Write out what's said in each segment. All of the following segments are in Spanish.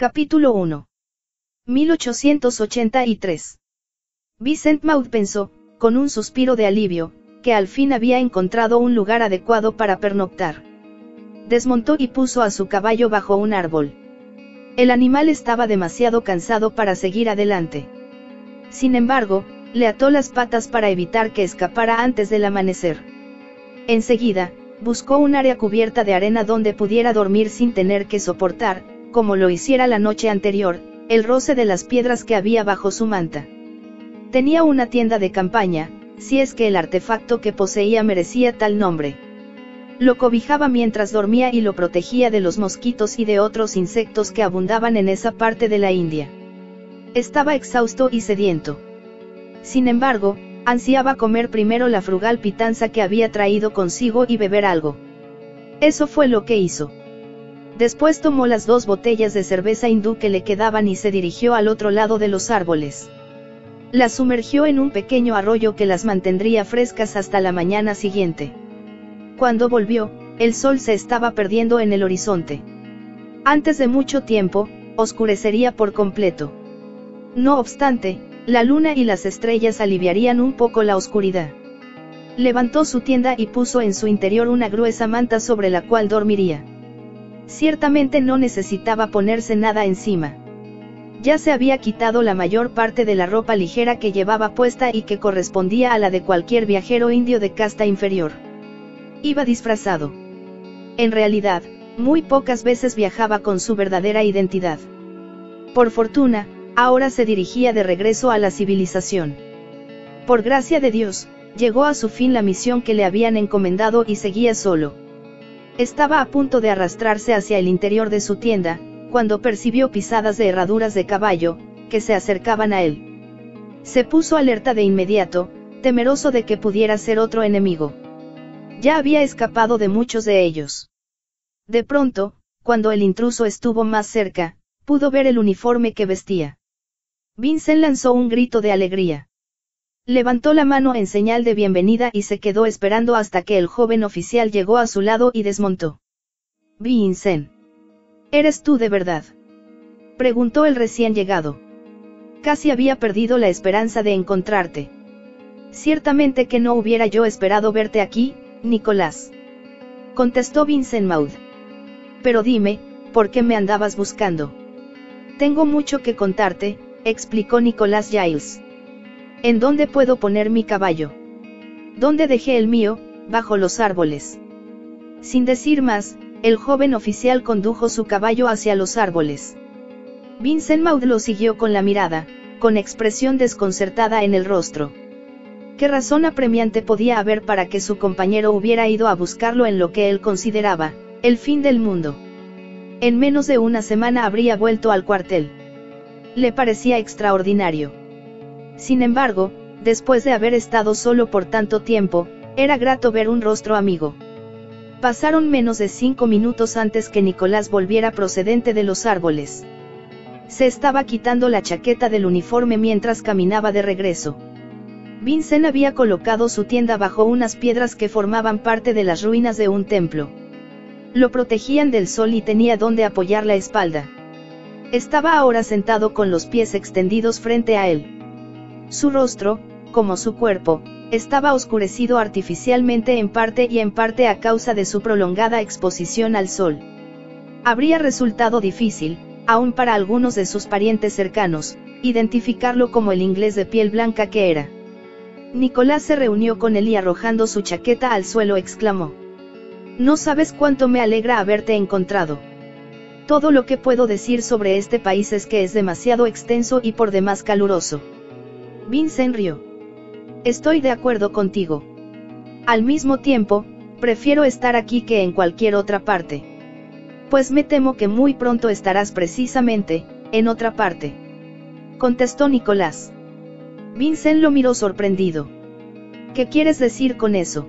Capítulo 1. 1883. Vincent Maud pensó, con un suspiro de alivio, que al fin había encontrado un lugar adecuado para pernoctar. Desmontó y puso a su caballo bajo un árbol. El animal estaba demasiado cansado para seguir adelante. Sin embargo, le ató las patas para evitar que escapara antes del amanecer. Enseguida, buscó un área cubierta de arena donde pudiera dormir sin tener que soportar, como lo hiciera la noche anterior, el roce de las piedras que había bajo su manta. Tenía una tienda de campaña, si es que el artefacto que poseía merecía tal nombre. Lo cobijaba mientras dormía y lo protegía de los mosquitos y de otros insectos que abundaban en esa parte de la India. Estaba exhausto y sediento. Sin embargo, ansiaba comer primero la frugal pitanza que había traído consigo y beber algo. Eso fue lo que hizo. Después tomó las 2 botellas de cerveza hindú que le quedaban y se dirigió al otro lado de los árboles. Las sumergió en un pequeño arroyo que las mantendría frescas hasta la mañana siguiente. Cuando volvió, el sol se estaba perdiendo en el horizonte. Antes de mucho tiempo, oscurecería por completo. No obstante, la luna y las estrellas aliviarían un poco la oscuridad. Levantó su tienda y puso en su interior una gruesa manta sobre la cual dormiría. Ciertamente no necesitaba ponerse nada encima. Ya se había quitado la mayor parte de la ropa ligera que llevaba puesta y que correspondía a la de cualquier viajero indio de casta inferior. Iba disfrazado. En realidad, muy pocas veces viajaba con su verdadera identidad. Por fortuna, ahora se dirigía de regreso a la civilización. Por gracia de Dios, llegó a su fin la misión que le habían encomendado y seguía solo. Estaba a punto de arrastrarse hacia el interior de su tienda, cuando percibió pisadas de herraduras de caballo, que se acercaban a él. Se puso alerta de inmediato, temeroso de que pudiera ser otro enemigo. Ya había escapado de muchos de ellos. De pronto, cuando el intruso estuvo más cerca, pudo ver el uniforme que vestía. Vincent lanzó un grito de alegría. Levantó la mano en señal de bienvenida y se quedó esperando hasta que el joven oficial llegó a su lado y desmontó. «Vincent. ¿Eres tú de verdad?», preguntó el recién llegado. «Casi había perdido la esperanza de encontrarte». «Ciertamente que no hubiera yo esperado verte aquí, Nicolás», contestó Vincent Maud. «Pero dime, ¿por qué me andabas buscando?». «Tengo mucho que contarte», explicó Nicolás Giles. «¿En dónde puedo poner mi caballo?». «¿Dónde dejé el mío?», bajo los árboles». Sin decir más, el joven oficial condujo su caballo hacia los árboles. Vincent Maud lo siguió con la mirada, con expresión desconcertada en el rostro. ¿Qué razón apremiante podía haber para que su compañero hubiera ido a buscarlo en lo que él consideraba el fin del mundo? En menos de una semana habría vuelto al cuartel. Le parecía extraordinario. Sin embargo, después de haber estado solo por tanto tiempo, era grato ver un rostro amigo. Pasaron menos de 5 minutos antes que Nicolás volviera procedente de los árboles. Se estaba quitando la chaqueta del uniforme mientras caminaba de regreso. Vincent había colocado su tienda bajo unas piedras que formaban parte de las ruinas de un templo. Lo protegían del sol y tenía donde apoyar la espalda. Estaba ahora sentado con los pies extendidos frente a él. Su rostro, como su cuerpo, estaba oscurecido artificialmente en parte y en parte a causa de su prolongada exposición al sol. Habría resultado difícil, aun para algunos de sus parientes cercanos, identificarlo como el inglés de piel blanca que era. Nicolás se reunió con él y arrojando su chaqueta al suelo exclamó: «No sabes cuánto me alegra haberte encontrado. Todo lo que puedo decir sobre este país es que es demasiado extenso y por demás caluroso». Vincent rió. «Estoy de acuerdo contigo. Al mismo tiempo, prefiero estar aquí que en cualquier otra parte». «Pues me temo que muy pronto estarás precisamente, en otra parte», contestó Nicolás. Vincent lo miró sorprendido. «¿Qué quieres decir con eso?».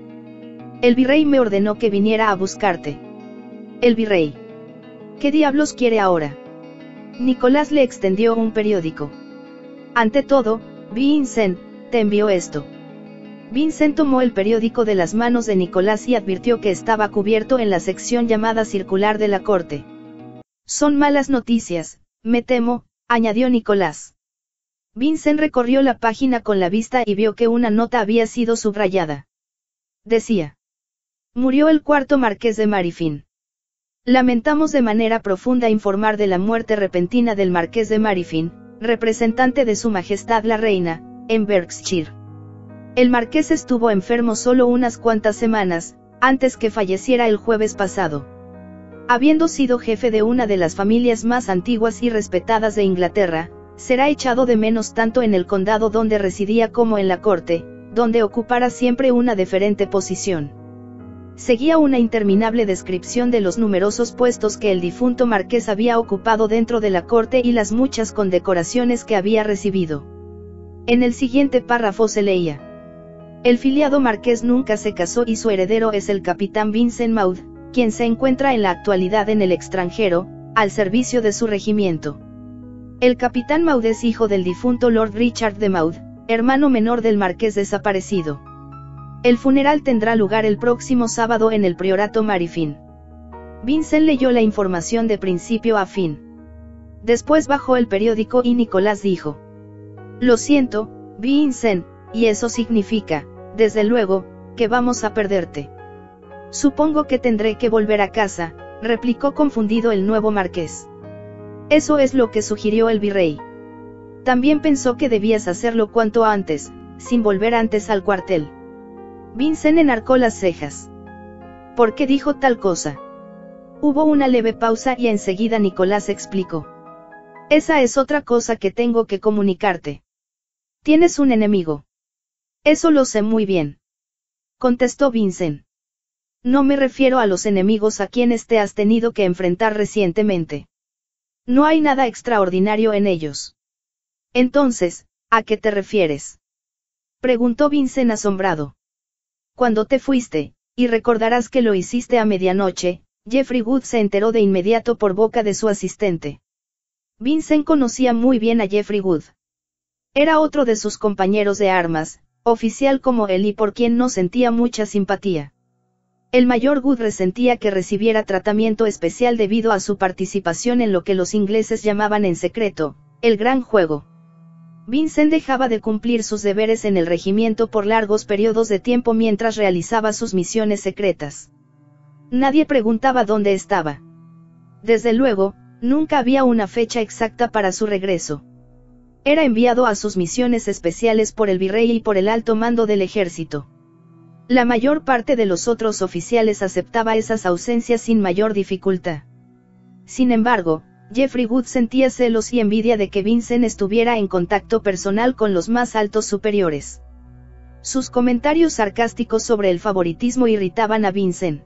«El virrey me ordenó que viniera a buscarte». «¿El virrey? ¿Qué diablos quiere ahora?». Nicolás le extendió un periódico. «Ante todo, Vincent, te envió esto». Vincent tomó el periódico de las manos de Nicolás y advirtió que estaba cubierto en la sección llamada circular de la corte. «Son malas noticias», me temo, añadió Nicolás. Vincent recorrió la página con la vista y vio que una nota había sido subrayada. Decía: murió el cuarto marqués de Marifin. Lamentamos de manera profunda informar de la muerte repentina del marqués de Marifin, representante de su majestad la reina, en Berkshire. El marqués estuvo enfermo solo unas cuantas semanas, antes que falleciera el jueves pasado. Habiendo sido jefe de una de las familias más antiguas y respetadas de Inglaterra, será echado de menos tanto en el condado donde residía como en la corte, donde ocupara siempre una deferente posición. Seguía una interminable descripción de los numerosos puestos que el difunto marqués había ocupado dentro de la corte y las muchas condecoraciones que había recibido. En el siguiente párrafo se leía: el filiado marqués nunca se casó y su heredero es el capitán Vincent Maud, quien se encuentra en la actualidad en el extranjero, al servicio de su regimiento. El capitán Maud es hijo del difunto Lord Richard de Maud, hermano menor del marqués desaparecido. El funeral tendrá lugar el próximo sábado en el Priorato Marifin. Vincent leyó la información de principio a fin. Después bajó el periódico y Nicolás dijo: lo siento, Vincent, y eso significa, desde luego, que vamos a perderte. Supongo que tendré que volver a casa, replicó confundido el nuevo marqués. Eso es lo que sugirió el virrey. También pensó que debías hacerlo cuanto antes, sin volver antes al cuartel. Vincent enarcó las cejas. ¿Por qué dijo tal cosa? Hubo una leve pausa y enseguida Nicolás explicó: esa es otra cosa que tengo que comunicarte. Tienes un enemigo. Eso lo sé muy bien, contestó Vincent. No me refiero a los enemigos a quienes te has tenido que enfrentar recientemente. No hay nada extraordinario en ellos. Entonces, ¿a qué te refieres?, preguntó Vincent asombrado. Cuando te fuiste, y recordarás que lo hiciste a medianoche, Jeffrey Wood se enteró de inmediato por boca de su asistente. Vincent conocía muy bien a Jeffrey Wood. Era otro de sus compañeros de armas, oficial como él y por quien no sentía mucha simpatía. El mayor Wood resentía que recibiera tratamiento especial debido a su participación en lo que los ingleses llamaban en secreto, el gran juego. Vincent dejaba de cumplir sus deberes en el regimiento por largos periodos de tiempo mientras realizaba sus misiones secretas. Nadie preguntaba dónde estaba. Desde luego, nunca había una fecha exacta para su regreso. Era enviado a sus misiones especiales por el virrey y por el alto mando del ejército. La mayor parte de los otros oficiales aceptaba esas ausencias sin mayor dificultad. Sin embargo, Jeffrey Wood sentía celos y envidia de que Vincent estuviera en contacto personal con los más altos superiores. Sus comentarios sarcásticos sobre el favoritismo irritaban a Vincent.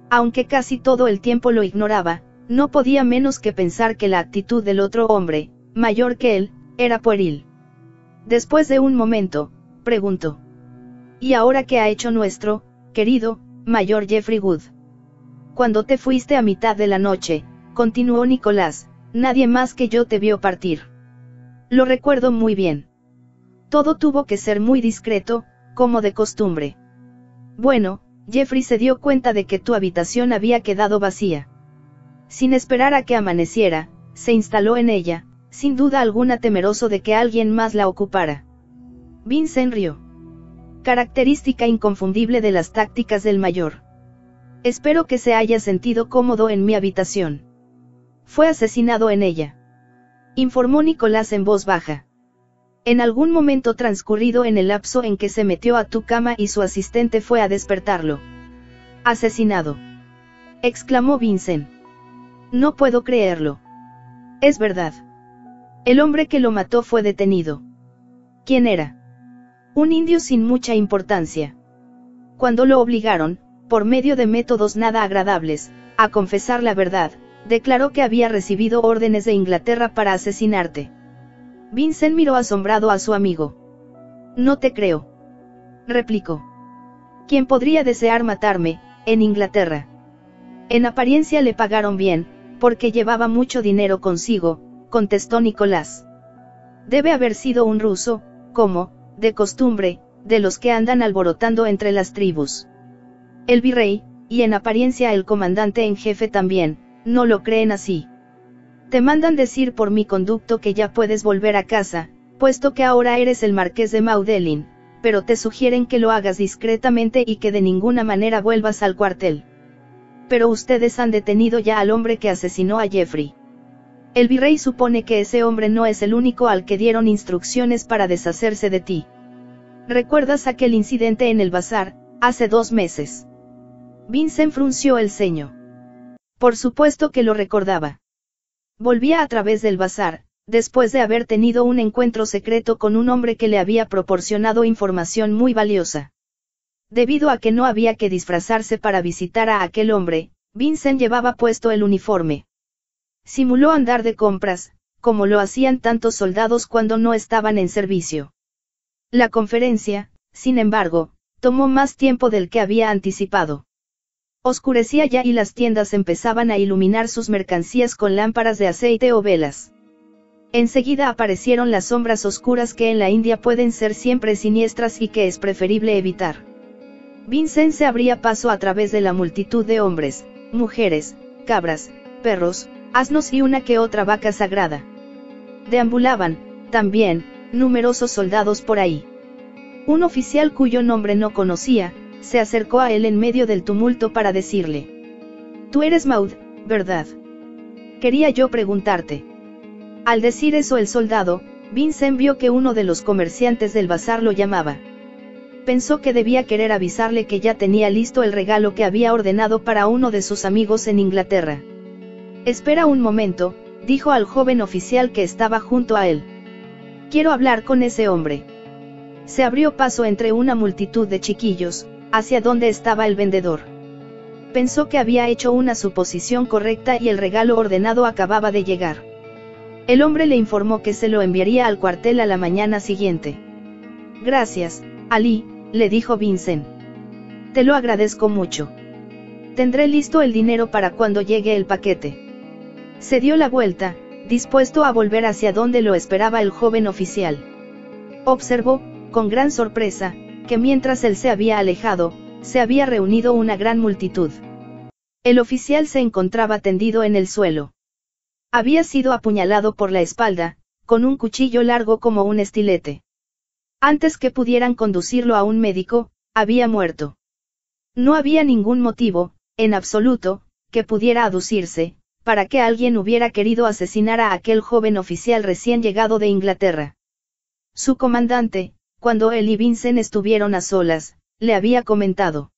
Aunque casi todo el tiempo lo ignoraba, no podía menos que pensar que la actitud del otro hombre, mayor que él, era pueril. Después de un momento, preguntó: ¿y ahora qué ha hecho nuestro, querido, mayor Jeffrey Wood? Cuando te fuiste a mitad de la noche, continuó Nicolás, nadie más que yo te vio partir. Lo recuerdo muy bien. Todo tuvo que ser muy discreto, como de costumbre. Bueno, Jeffrey se dio cuenta de que tu habitación había quedado vacía. Sin esperar a que amaneciera, se instaló en ella, sin duda alguna temeroso de que alguien más la ocupara. Vincent rió. Característica inconfundible de las tácticas del mayor. Espero que se haya sentido cómodo en mi habitación. Fue asesinado en ella, informó Nicolás en voz baja. En algún momento transcurrido en el lapso en que se metió a tu cama y su asistente fue a despertarlo. ¿Asesinado?, exclamó Vincent. No puedo creerlo. Es verdad. El hombre que lo mató fue detenido. ¿Quién era? Un indio sin mucha importancia. Cuando lo obligaron, por medio de métodos nada agradables, a confesar la verdad, declaró que había recibido órdenes de Inglaterra para asesinarte. Vincent miró asombrado a su amigo. No te creo, replicó. ¿Quién podría desear matarme, en Inglaterra? En apariencia le pagaron bien, porque llevaba mucho dinero consigo, contestó Nicolás. Debe haber sido un ruso, como, de costumbre, de los que andan alborotando entre las tribus. El virrey, y en apariencia el comandante en jefe también, no lo creen así. Te mandan decir por mi conducto que ya puedes volver a casa, puesto que ahora eres el marqués de Maudelin, pero te sugieren que lo hagas discretamente y que de ninguna manera vuelvas al cuartel. Pero ustedes han detenido ya al hombre que asesinó a Jeffrey. El virrey supone que ese hombre no es el único al que dieron instrucciones para deshacerse de ti. ¿Recuerdas aquel incidente en el bazar, hace 2 meses? Vincent frunció el ceño. Por supuesto que lo recordaba. Volvía a través del bazar, después de haber tenido un encuentro secreto con un hombre que le había proporcionado información muy valiosa. Debido a que no había que disfrazarse para visitar a aquel hombre, Vincent llevaba puesto el uniforme. Simuló andar de compras, como lo hacían tantos soldados cuando no estaban en servicio. La conferencia, sin embargo, tomó más tiempo del que había anticipado. Oscurecía ya y las tiendas empezaban a iluminar sus mercancías con lámparas de aceite o velas. Enseguida aparecieron las sombras oscuras que en la India pueden ser siempre siniestras y que es preferible evitar. Vincent se abría paso a través de la multitud de hombres, mujeres, cabras, perros, asnos y una que otra vaca sagrada. Deambulaban, también, numerosos soldados por ahí. Un oficial cuyo nombre no conocía, se acercó a él en medio del tumulto para decirle: «Tú eres Maud, ¿verdad? Quería yo preguntarte». Al decir eso el soldado, Vincent vio que uno de los comerciantes del bazar lo llamaba. Pensó que debía querer avisarle que ya tenía listo el regalo que había ordenado para uno de sus amigos en Inglaterra. «Espera un momento», dijo al joven oficial que estaba junto a él. «Quiero hablar con ese hombre». Se abrió paso entre una multitud de chiquillos, hacia donde estaba el vendedor. Pensó que había hecho una suposición correcta y el regalo ordenado acababa de llegar. El hombre le informó que se lo enviaría al cuartel a la mañana siguiente. «Gracias, Ali», le dijo Vincent. «Te lo agradezco mucho. Tendré listo el dinero para cuando llegue el paquete». Se dio la vuelta, dispuesto a volver hacia donde lo esperaba el joven oficial. Observó, con gran sorpresa, que mientras él se había alejado, se había reunido una gran multitud. El oficial se encontraba tendido en el suelo. Había sido apuñalado por la espalda, con un cuchillo largo como un estilete. Antes que pudieran conducirlo a un médico, había muerto. No había ningún motivo, en absoluto, que pudiera aducirse, para que alguien hubiera querido asesinar a aquel joven oficial recién llegado de Inglaterra. Su comandante, cuando él y Vincent estuvieron a solas, le había comentado: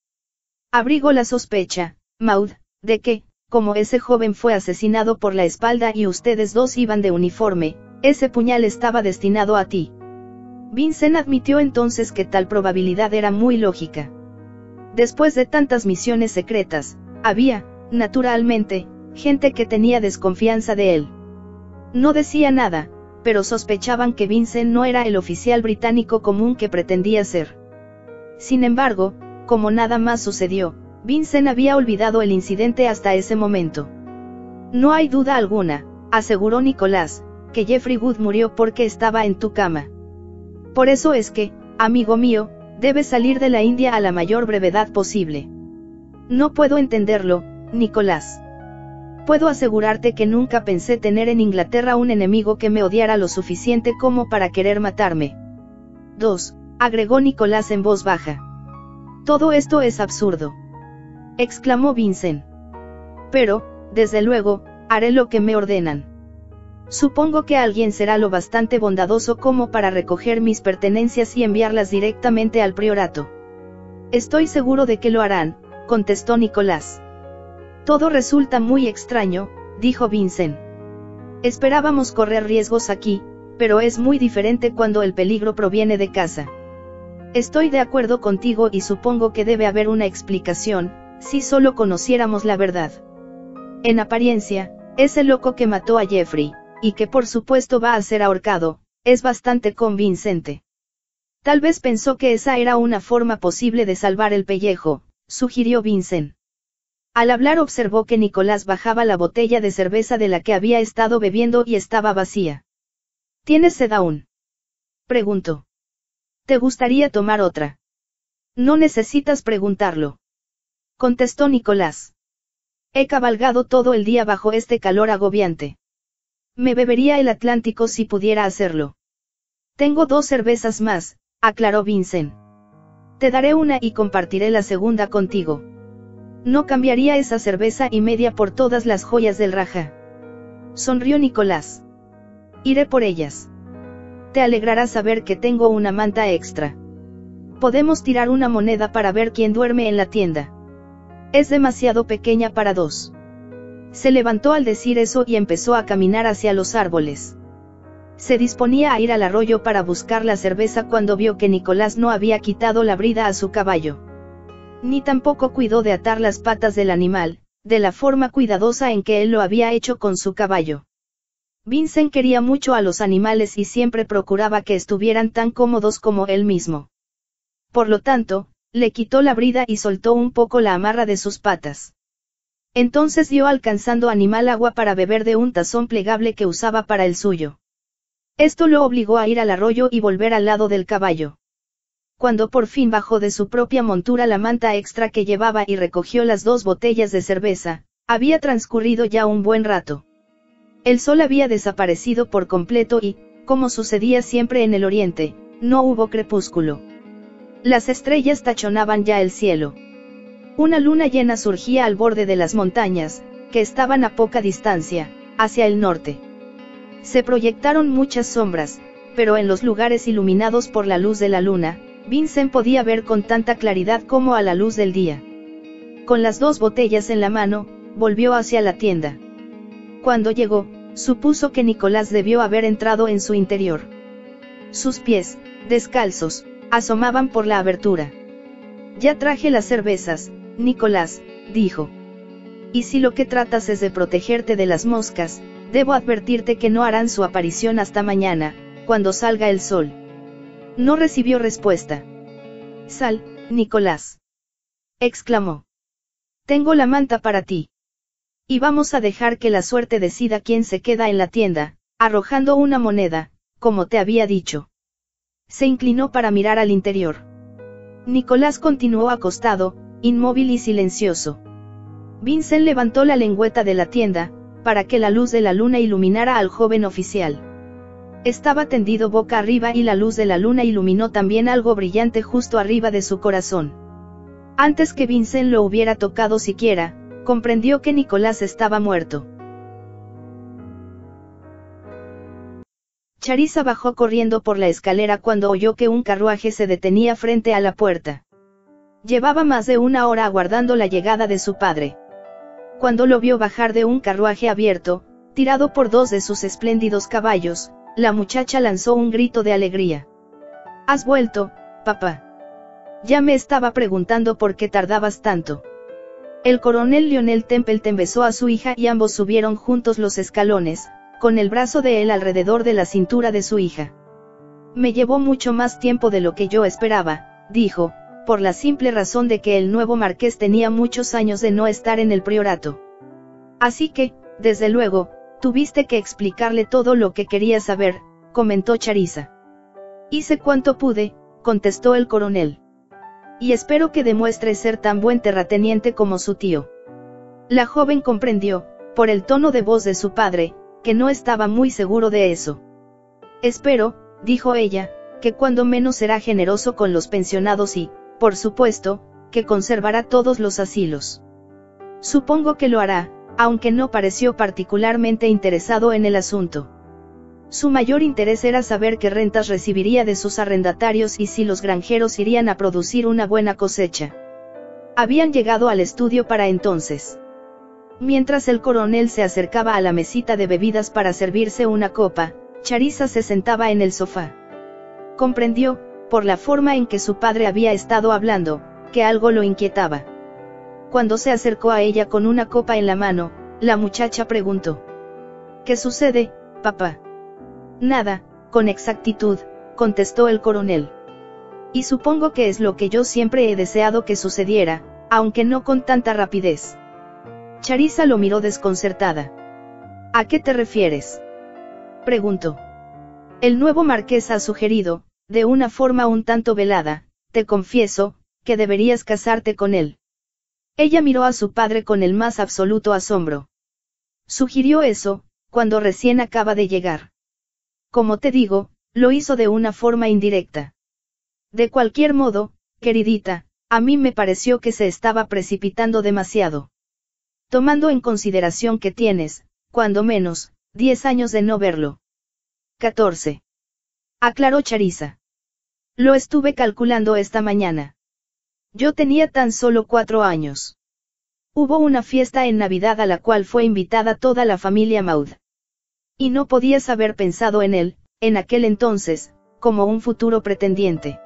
«Abrigo la sospecha, Maud, de que, como ese joven fue asesinado por la espalda y ustedes dos iban de uniforme, ese puñal estaba destinado a ti». Vincent admitió entonces que tal probabilidad era muy lógica. Después de tantas misiones secretas, había, naturalmente, gente que tenía desconfianza de él. No decía nada, pero sospechaban que Vincent no era el oficial británico común que pretendía ser. Sin embargo, como nada más sucedió, Vincent había olvidado el incidente hasta ese momento. «No hay duda alguna», aseguró Nicolás, «que Jeffrey Wood murió porque estaba en tu cama. Por eso es que, amigo mío, debes salir de la India a la mayor brevedad posible». «No puedo entenderlo, Nicolás. Puedo asegurarte que nunca pensé tener en Inglaterra un enemigo que me odiara lo suficiente como para querer matarme». 2. Agregó Nicolás en voz baja. «Todo esto es absurdo», exclamó Vincent. «Pero, desde luego, haré lo que me ordenan. Supongo que alguien será lo bastante bondadoso como para recoger mis pertenencias y enviarlas directamente al priorato». «Estoy seguro de que lo harán», contestó Nicolás. «Todo resulta muy extraño», dijo Vincent. «Esperábamos correr riesgos aquí, pero es muy diferente cuando el peligro proviene de casa. Estoy de acuerdo contigo y supongo que debe haber una explicación, si solo conociéramos la verdad. En apariencia, ese loco que mató a Jeffrey, y que por supuesto va a ser ahorcado, es bastante convincente. Tal vez pensó que esa era una forma posible de salvar el pellejo», sugirió Vincent. Al hablar observó que Nicolás bajaba la botella de cerveza de la que había estado bebiendo y estaba vacía. «¿Tienes sed aún?», preguntó. «¿Te gustaría tomar otra?». «No necesitas preguntarlo», contestó Nicolás. «He cabalgado todo el día bajo este calor agobiante. Me bebería el Atlántico si pudiera hacerlo. Tengo 2 cervezas más, aclaró Vincent. Te daré una y compartiré la segunda contigo. No cambiaría esa cerveza y media por todas las joyas del Raja. Sonrió Nicolás. Iré por ellas. Te alegrará saber que tengo una manta extra. Podemos tirar una moneda para ver quién duerme en la tienda. Es demasiado pequeña para 2. Se levantó al decir eso y empezó a caminar hacia los árboles. Se disponía a ir al arroyo para buscar la cerveza cuando vio que Nicolás no había quitado la brida a su caballo. Ni tampoco cuidó de atar las patas del animal, de la forma cuidadosa en que él lo había hecho con su caballo. Vincent quería mucho a los animales y siempre procuraba que estuvieran tan cómodos como él mismo. Por lo tanto, le quitó la brida y soltó un poco la amarra de sus patas. Entonces dio al cansado animal agua para beber de un tazón plegable que usaba para el suyo. Esto lo obligó a ir al arroyo y volver al lado del caballo. Cuando por fin bajó de su propia montura la manta extra que llevaba y recogió las 2 botellas de cerveza, había transcurrido ya un buen rato. El sol había desaparecido por completo y, como sucedía siempre en el oriente, no hubo crepúsculo. Las estrellas tachonaban ya el cielo. Una luna llena surgía al borde de las montañas, que estaban a poca distancia, hacia el norte. Se proyectaron muchas sombras, pero en los lugares iluminados por la luz de la luna, Vincent podía ver con tanta claridad como a la luz del día. Con las 2 botellas en la mano, volvió hacia la tienda. Cuando llegó, supuso que Nicolás debió haber entrado en su interior. Sus pies, descalzos, asomaban por la abertura. Ya traje las cervezas, Nicolás, dijo. Y si lo que tratas es de protegerte de las moscas, debo advertirte que no harán su aparición hasta mañana, cuando salga el sol. No recibió respuesta. Sal, Nicolás, exclamó. Tengo la manta para ti. Y vamos a dejar que la suerte decida quién se queda en la tienda, arrojando una moneda, como te había dicho. Se inclinó para mirar al interior. Nicolás continuó acostado, inmóvil y silencioso. Vincent levantó la lengüeta de la tienda, para que la luz de la luna iluminara al joven oficial. Estaba tendido boca arriba y la luz de la luna iluminó también algo brillante justo arriba de su corazón. Antes que Vincent lo hubiera tocado siquiera, comprendió que Nicolás estaba muerto. Charissa bajó corriendo por la escalera cuando oyó que un carruaje se detenía frente a la puerta. Llevaba más de 1 hora aguardando la llegada de su padre. Cuando lo vio bajar de un carruaje abierto, tirado por 2 de sus espléndidos caballos, la muchacha lanzó un grito de alegría. ¿Has vuelto, papá? Ya me estaba preguntando por qué tardabas tanto. El coronel Lionel Templeton besó a su hija y ambos subieron juntos los escalones, con el brazo de él alrededor de la cintura de su hija. Me llevó mucho más tiempo de lo que yo esperaba, dijo, por la simple razón de que el nuevo marqués tenía muchos años de no estar en el priorato. Así que, desde luego, tuviste que explicarle todo lo que quería saber, comentó Charissa. Hice cuanto pude, contestó el coronel. Y espero que demuestre ser tan buen terrateniente como su tío. La joven comprendió, por el tono de voz de su padre, que no estaba muy seguro de eso. Espero, dijo ella, que cuando menos será generoso con los pensionados y, por supuesto, que conservará todos los asilos. Supongo que lo hará, aunque no pareció particularmente interesado en el asunto. Su mayor interés era saber qué rentas recibiría de sus arrendatarios y si los granjeros irían a producir una buena cosecha. Habían llegado al estudio para entonces. Mientras el coronel se acercaba a la mesita de bebidas para servirse una copa, Charissa se sentaba en el sofá. Comprendió, por la forma en que su padre había estado hablando, que algo lo inquietaba. Cuando se acercó a ella con una copa en la mano, la muchacha preguntó: ¿Qué sucede, papá? Nada, con exactitud, contestó el coronel. Y supongo que es lo que yo siempre he deseado que sucediera, aunque no con tanta rapidez. Charissa lo miró desconcertada. ¿A qué te refieres?, preguntó. El nuevo marqués ha sugerido, de una forma un tanto velada, te confieso, que deberías casarte con él. Ella miró a su padre con el más absoluto asombro. ¿Sugirió eso, cuando recién acaba de llegar. Como te digo, lo hizo de una forma indirecta. De cualquier modo, queridita, a mí me pareció que se estaba precipitando demasiado. Tomando en consideración que tienes, cuando menos, 10 años de no verlo. 14. Aclaró Charissa. Lo estuve calculando esta mañana. Yo tenía tan solo 4 años. Hubo una fiesta en Navidad a la cual fue invitada toda la familia Maud. Y no podías haber pensado en él, en aquel entonces, como un futuro pretendiente.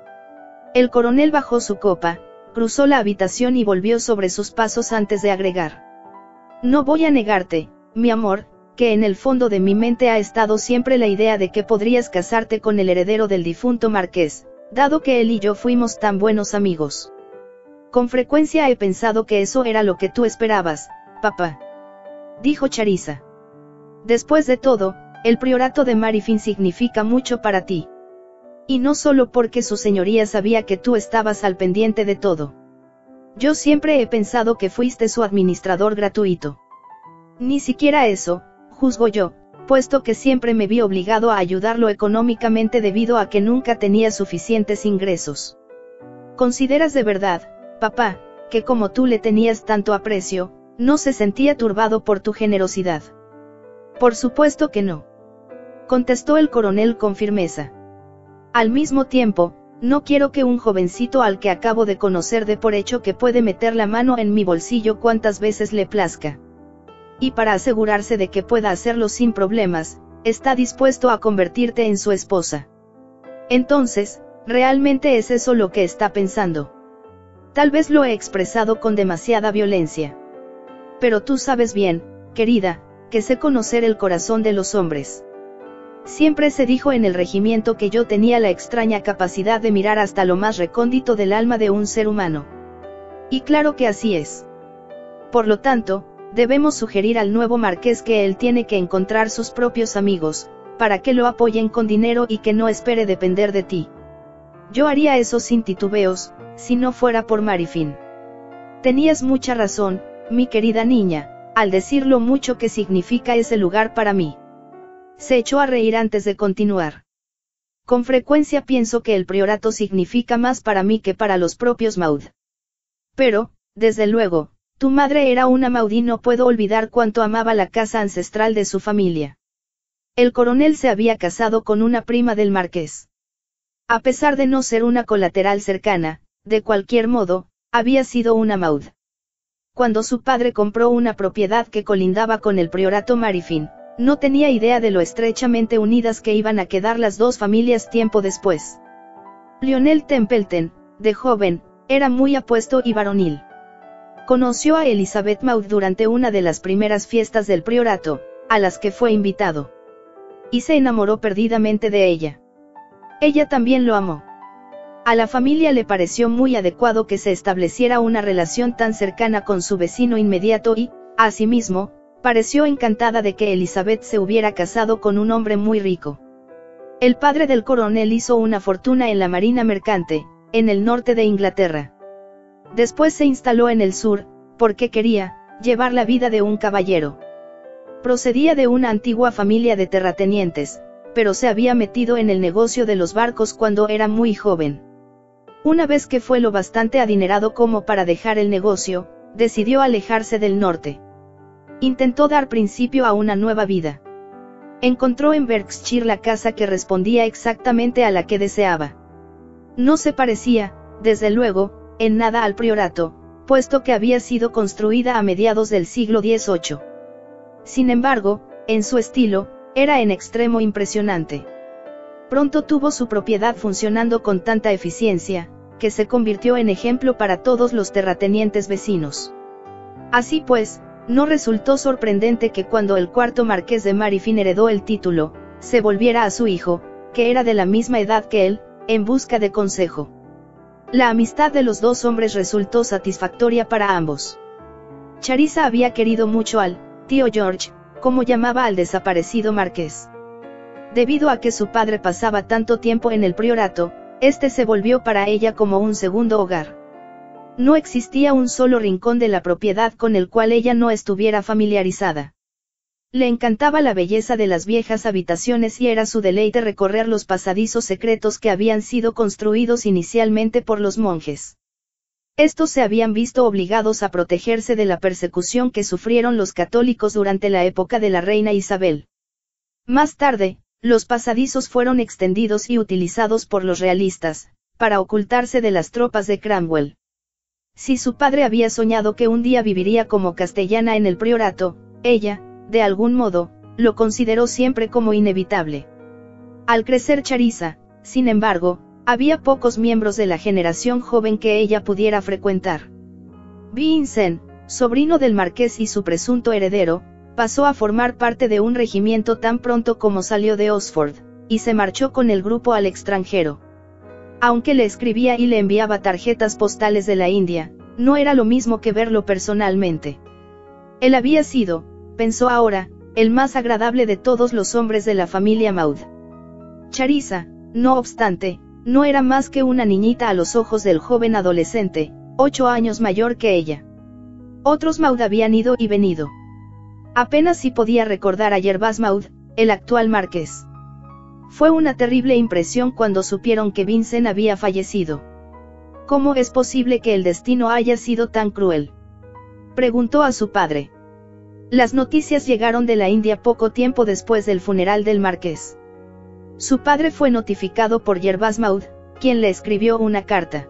El coronel bajó su copa, cruzó la habitación y volvió sobre sus pasos antes de agregar. No voy a negarte, mi amor, que en el fondo de mi mente ha estado siempre la idea de que podrías casarte con el heredero del difunto marqués, dado que él y yo fuimos tan buenos amigos. Con frecuencia he pensado que eso era lo que tú esperabas, papá. Dijo Charissa. Después de todo, el priorato de Marifin significa mucho para ti. Y no solo porque su señoría sabía que tú estabas al pendiente de todo. Yo siempre he pensado que fuiste su administrador gratuito. Ni siquiera eso, juzgo yo, puesto que siempre me vi obligado a ayudarlo económicamente debido a que nunca tenía suficientes ingresos. ¿Consideras de verdad, papá, que como tú le tenías tanto aprecio, no se sentía turbado por tu generosidad? Por supuesto que no. Contestó el coronel con firmeza. Al mismo tiempo, no quiero que un jovencito al que acabo de conocer dé por hecho que puede meter la mano en mi bolsillo cuantas veces le plazca. Y para asegurarse de que pueda hacerlo sin problemas, está dispuesto a convertirte en su esposa. Entonces, ¿realmente es eso lo que está pensando? Tal vez lo he expresado con demasiada violencia. Pero tú sabes bien, querida, que sé conocer el corazón de los hombres. Siempre se dijo en el regimiento que yo tenía la extraña capacidad de mirar hasta lo más recóndito del alma de un ser humano. Y claro que así es. Por lo tanto, debemos sugerir al nuevo marqués que él tiene que encontrar sus propios amigos, para que lo apoyen con dinero y que no espere depender de ti. Yo haría eso sin titubeos, si no fuera por Marifin. Tenías mucha razón, mi querida niña, al decir lo mucho que significa ese lugar para mí. Se echó a reír antes de continuar. Con frecuencia pienso que el priorato significa más para mí que para los propios Maud. Pero, desde luego, tu madre era una Maud y no puedo olvidar cuánto amaba la casa ancestral de su familia. El coronel se había casado con una prima del marqués. A pesar de no ser una colateral cercana, de cualquier modo, había sido una Maud. Cuando su padre compró una propiedad que colindaba con el priorato Marifin, no tenía idea de lo estrechamente unidas que iban a quedar las dos familias tiempo después. Lionel Templeton, de joven, era muy apuesto y varonil. Conoció a Elizabeth Maud durante una de las primeras fiestas del priorato, a las que fue invitado. Y se enamoró perdidamente de ella. Ella también lo amó. A la familia le pareció muy adecuado que se estableciera una relación tan cercana con su vecino inmediato y, asimismo, pareció encantada de que Elizabeth se hubiera casado con un hombre muy rico. El padre del coronel hizo una fortuna en la marina mercante, en el norte de Inglaterra. Después se instaló en el sur, porque quería llevar la vida de un caballero. Procedía de una antigua familia de terratenientes, pero se había metido en el negocio de los barcos cuando era muy joven. Una vez que fue lo bastante adinerado como para dejar el negocio, decidió alejarse del norte. Intentó dar principio a una nueva vida. Encontró en Berkshire la casa que respondía exactamente a la que deseaba. No se parecía, desde luego, en nada al priorato, puesto que había sido construida a mediados del siglo XVIII. Sin embargo, en su estilo, era en extremo impresionante. Pronto tuvo su propiedad funcionando con tanta eficiencia, que se convirtió en ejemplo para todos los terratenientes vecinos. Así pues, no resultó sorprendente que cuando el cuarto marqués de Marifin heredó el título, se volviera a su hijo, que era de la misma edad que él, en busca de consejo. La amistad de los dos hombres resultó satisfactoria para ambos. Charissa había querido mucho al tío George, como llamaba al desaparecido marqués. Debido a que su padre pasaba tanto tiempo en el priorato, este se volvió para ella como un segundo hogar. No existía un solo rincón de la propiedad con el cual ella no estuviera familiarizada. Le encantaba la belleza de las viejas habitaciones y era su deleite recorrer los pasadizos secretos que habían sido construidos inicialmente por los monjes. Estos se habían visto obligados a protegerse de la persecución que sufrieron los católicos durante la época de la reina Isabel. Más tarde, los pasadizos fueron extendidos y utilizados por los realistas, para ocultarse de las tropas de Cromwell. Si su padre había soñado que un día viviría como castellana en el priorato, ella, de algún modo, lo consideró siempre como inevitable. Al crecer Charissa, sin embargo, había pocos miembros de la generación joven que ella pudiera frecuentar. Vincent, sobrino del marqués y su presunto heredero, pasó a formar parte de un regimiento tan pronto como salió de Oxford, y se marchó con el grupo al extranjero. Aunque le escribía y le enviaba tarjetas postales de la India, no era lo mismo que verlo personalmente. Él había sido, pensó ahora, el más agradable de todos los hombres de la familia Maud. Charissa, no obstante, no era más que una niñita a los ojos del joven adolescente, 8 años mayor que ella. Otros Maud habían ido y venido. Apenas si podía recordar a Gervase Maud, el actual marqués. Fue una terrible impresión cuando supieron que Vincent había fallecido. ¿Cómo es posible que el destino haya sido tan cruel?, preguntó a su padre. Las noticias llegaron de la India poco tiempo después del funeral del marqués. Su padre fue notificado por Gervase Maud, quien le escribió una carta.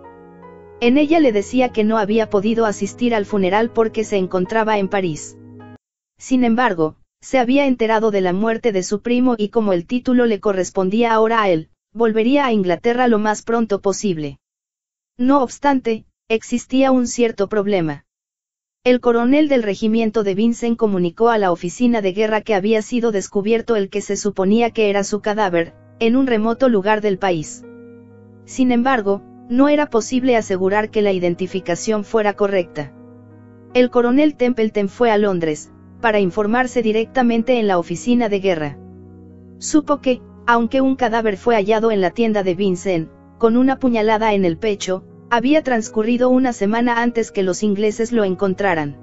En ella le decía que no había podido asistir al funeral porque se encontraba en París. Sin embargo, se había enterado de la muerte de su primo y como el título le correspondía ahora a él, volvería a Inglaterra lo más pronto posible. No obstante, existía un cierto problema. El coronel del regimiento de Vincent comunicó a la oficina de guerra que había sido descubierto el que se suponía que era su cadáver, en un remoto lugar del país. Sin embargo, no era posible asegurar que la identificación fuera correcta. El coronel Templeton fue a Londres, para informarse directamente en la oficina de guerra. Supo que, aunque un cadáver fue hallado en la tienda de Vincent, con una puñalada en el pecho, había transcurrido una semana antes que los ingleses lo encontraran.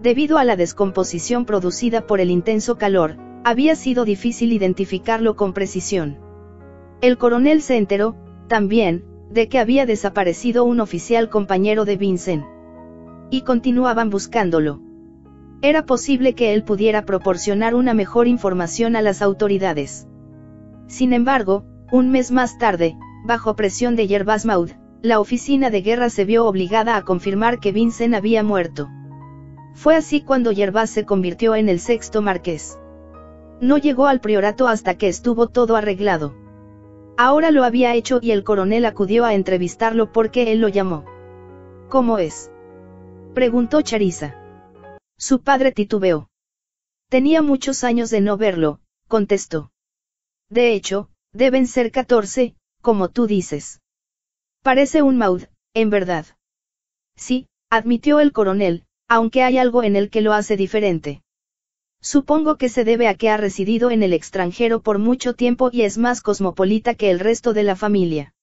Debido a la descomposición producida por el intenso calor, había sido difícil identificarlo con precisión. El coronel se enteró, también, de que había desaparecido un oficial compañero de Vincent. Y continuaban buscándolo. Era posible que él pudiera proporcionar una mejor información a las autoridades. Sin embargo, un mes más tarde, bajo presión de Gervase Maud, la oficina de guerra se vio obligada a confirmar que Vincent había muerto. Fue así cuando Gervase se convirtió en el 6º marqués. No llegó al priorato hasta que estuvo todo arreglado. Ahora lo había hecho y el coronel acudió a entrevistarlo porque él lo llamó. ¿Cómo es?, preguntó Charissa. Su padre titubeó. Tenía muchos años de no verlo, contestó. De hecho, deben ser 14, como tú dices. Parece un Maud, en verdad. Sí, admitió el coronel, aunque hay algo en él que lo hace diferente. Supongo que se debe a que ha residido en el extranjero por mucho tiempo y es más cosmopolita que el resto de la familia.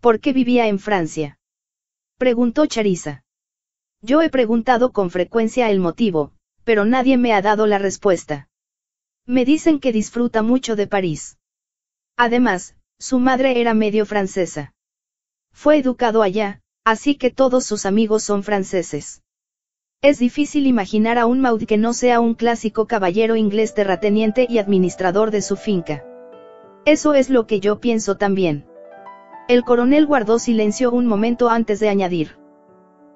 ¿Por qué vivía en Francia?, preguntó Charissa. Yo he preguntado con frecuencia el motivo, pero nadie me ha dado la respuesta. Me dicen que disfruta mucho de París. Además, su madre era medio francesa. Fue educado allá, así que todos sus amigos son franceses. Es difícil imaginar a un Maud que no sea un clásico caballero inglés terrateniente y administrador de su finca. Eso es lo que yo pienso también. El coronel guardó silencio un momento antes de añadir.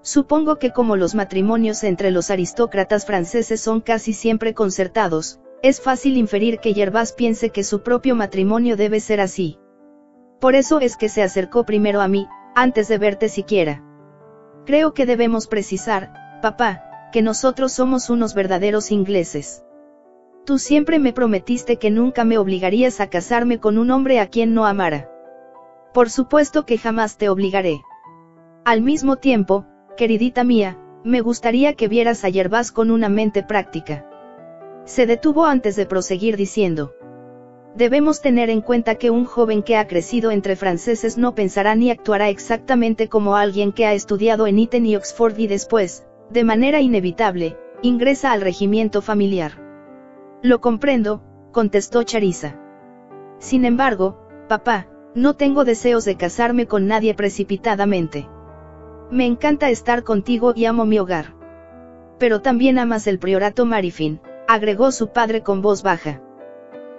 Supongo que como los matrimonios entre los aristócratas franceses son casi siempre concertados, es fácil inferir que Gervase piense que su propio matrimonio debe ser así. Por eso es que se acercó primero a mí, antes de verte siquiera. Creo que debemos precisar, papá, que nosotros somos unos verdaderos ingleses. Tú siempre me prometiste que nunca me obligarías a casarme con un hombre a quien no amara. Por supuesto que jamás te obligaré. Al mismo tiempo, queridita mía, me gustaría que vieras a Gervase con una mente práctica. Se detuvo antes de proseguir diciendo. Debemos tener en cuenta que un joven que ha crecido entre franceses no pensará ni actuará exactamente como alguien que ha estudiado en Eton y Oxford y después, de manera inevitable, ingresa al regimiento familiar. Lo comprendo, contestó Charissa. Sin embargo, papá, no tengo deseos de casarme con nadie precipitadamente. Me encanta estar contigo y amo mi hogar. Pero también amas el priorato Marifin, agregó su padre con voz baja.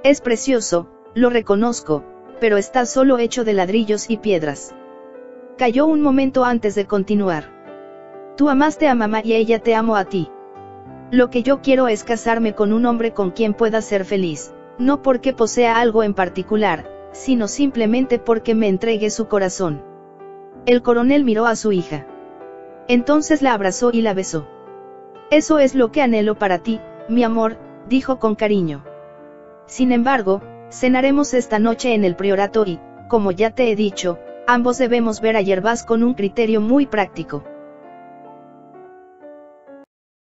Es precioso, lo reconozco, pero está solo hecho de ladrillos y piedras. Calló un momento antes de continuar. Tú amaste a mamá y ella te amó a ti. Lo que yo quiero es casarme con un hombre con quien pueda ser feliz, no porque posea algo en particular, sino simplemente porque me entregue su corazón. El coronel miró a su hija. Entonces la abrazó y la besó. Eso es lo que anhelo para ti, mi amor, dijo con cariño. Sin embargo, cenaremos esta noche en el priorato y, como ya te he dicho, ambos debemos ver a Gervás con un criterio muy práctico.